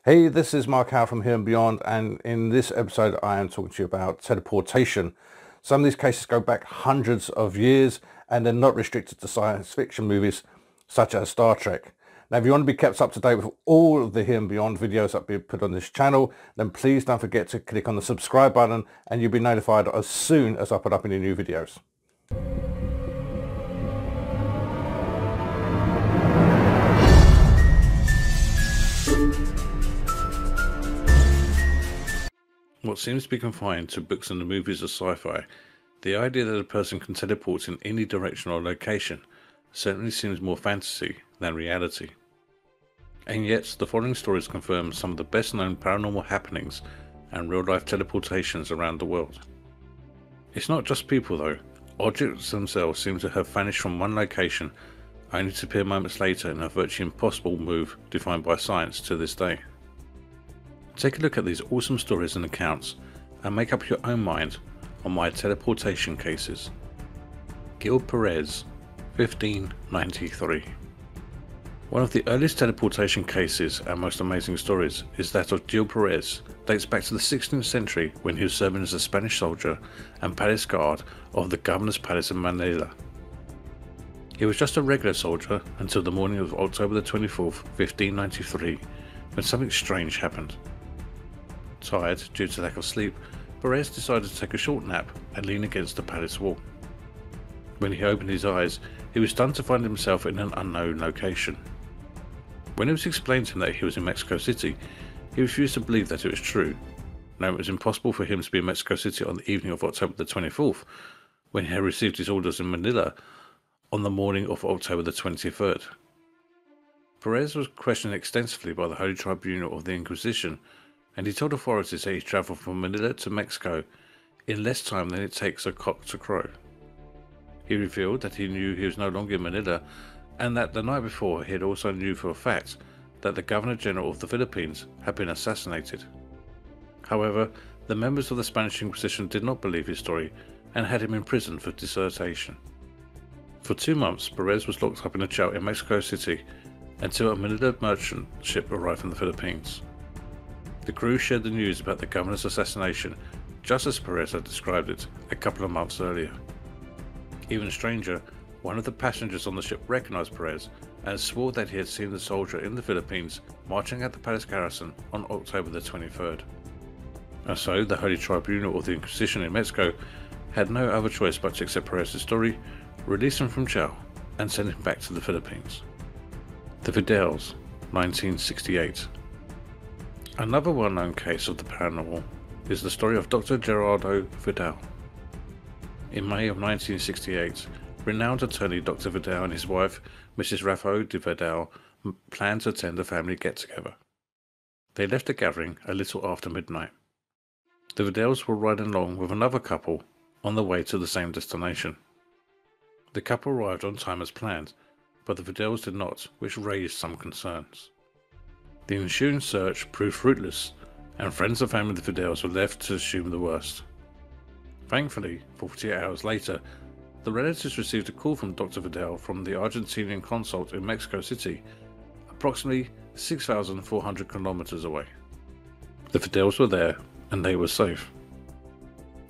Hey, this is Mark Howe from Here and Beyond, and in this episode I am talking to you about teleportation. Some of these cases go back hundreds of years and they're not restricted to science fiction movies such as Star Trek. Now, if you want to be kept up to date with all of the Here and Beyond videos that we put on this channel, then please don't forget to click on the subscribe button and you'll be notified as soon as I put up any new videos. What seems to be confined to books and the movies of sci-fi, the idea that a person can teleport in any direction or location certainly seems more fantasy than reality. And yet, the following stories confirm some of the best known paranormal happenings and real-life teleportations around the world. It's not just people though. Objects themselves seem to have vanished from one location only to appear moments later in a virtually impossible move defined by science to this day. Take a look at these awesome stories and accounts and make up your own mind on my teleportation cases. Gil Perez, 1593. One of the earliest teleportation cases and most amazing stories is that of Gil Perez. Dates back to the 16th century when he was serving as a Spanish soldier and palace guard of the governor's palace in Manila. He was just a regular soldier until the morning of October the 24th, 1593, when something strange happened. Tired due to lack of sleep, Perez decided to take a short nap and lean against the palace wall. When he opened his eyes, he was stunned to find himself in an unknown location. When it was explained to him that he was in Mexico City, he refused to believe that it was true. Now, it was impossible for him to be in Mexico City on the evening of October the 24th, when he had received his orders in Manila on the morning of October the 23rd. Perez was questioned extensively by the Holy Tribunal of the Inquisition, and he told authorities that he travelled from Manila to Mexico in less time than it takes a cock to crow. He revealed that he knew he was no longer in Manila, and that the night before he had also knew for a fact that the Governor General of the Philippines had been assassinated. However, the members of the Spanish Inquisition did not believe his story and had him imprisoned for desertion. For 2 months, Perez was locked up in a jail in Mexico City until a Manila merchant ship arrived from the Philippines. The crew shared the news about the governor's assassination just as Perez had described it a couple of months earlier. Even stranger, one of the passengers on the ship recognized Perez and swore that he had seen the soldier in the Philippines marching at the palace garrison on October the 23rd. And so the Holy Tribunal of the Inquisition in Mexico had no other choice but to accept Perez's story, release him from jail, and send him back to the Philippines. The Vidals, 1968. Another well-known case of the paranormal is the story of Dr. Gerardo Vidal. In May of 1968, renowned attorney Dr. Vidal and his wife, Mrs. Rafael de Vidal, planned to attend a family get-together. They left the gathering a little after midnight. The Vidals were riding along with another couple on the way to the same destination. The couple arrived on time as planned, but the Vidals did not, which raised some concerns. The ensuing search proved fruitless, and friends and family of the Vidals were left to assume the worst. Thankfully, 48 hours later, the relatives received a call from Dr. Vidal from the Argentinian consulate in Mexico City, approximately 6,400 kilometers away. The Vidals were there, and they were safe.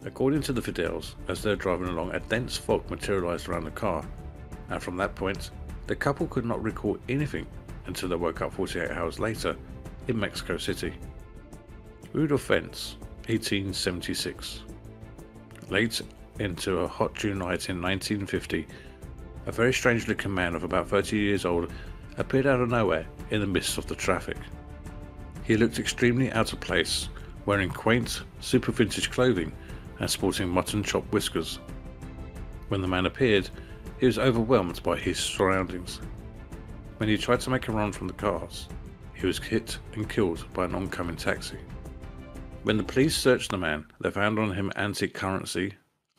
According to the Vidals, as they were driving along, a dense fog materialized around the car, and from that point, the couple could not recall anything until they woke up 48 hours later in Mexico City. Rudolf Fentz, 1876. Late into a hot June night in 1950, a very strange looking man of about 30 years old appeared out of nowhere in the midst of the traffic. He looked extremely out of place, wearing quaint, super vintage clothing and sporting mutton chop whiskers. When the man appeared, he was overwhelmed by his surroundings. When he tried to make a run from the cars, he was hit and killed by an oncoming taxi. When the police searched the man, they found on him antique currency,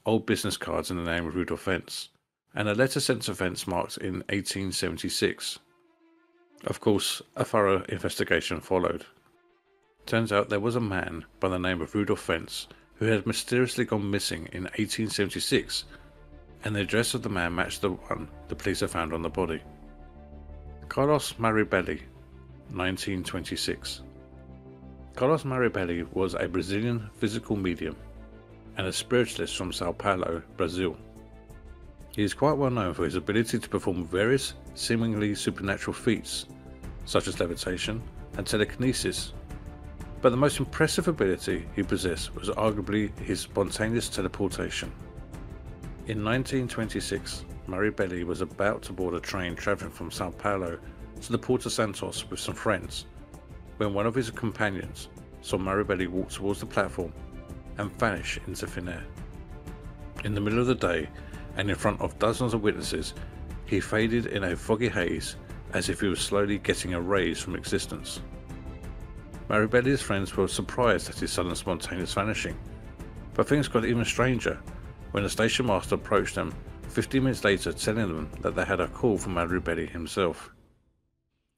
old business cards in the name of Rudolf Fentz, and a letter sent to Fentz marked in 1876. Of course, a thorough investigation followed. Turns out there was a man by the name of Rudolf Fentz who had mysteriously gone missing in 1876, and the address of the man matched the one the police had found on the body. Carlos Mirabelli, 1926. Carlos Mirabelli was a Brazilian physical medium and a spiritualist from Sao Paulo, Brazil. He is quite well known for his ability to perform various seemingly supernatural feats, such as levitation and telekinesis, but the most impressive ability he possessed was arguably his spontaneous teleportation. In 1926, Mirabelli was about to board a train travelling from Sao Paulo to the Porto Santos with some friends, when one of his companions saw Mirabelli walk towards the platform and vanish into thin air. In the middle of the day, and in front of dozens of witnesses, he faded in a foggy haze as if he was slowly getting erased from existence. Mirabelli's friends were surprised at his sudden spontaneous vanishing, but things got even stranger when the station master approached them 15 minutes later telling them that they had a call from Mirabelli himself.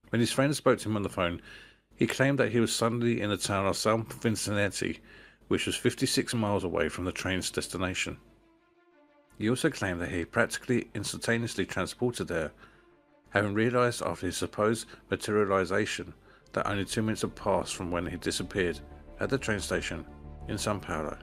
When his friends spoke to him on the phone, he claimed that he was suddenly in the town of São Vicente, which was 56 miles away from the train's destination. He also claimed that he practically instantaneously transported there, having realised after his supposed materialisation that only 2 minutes had passed from when he disappeared at the train station in São Paulo.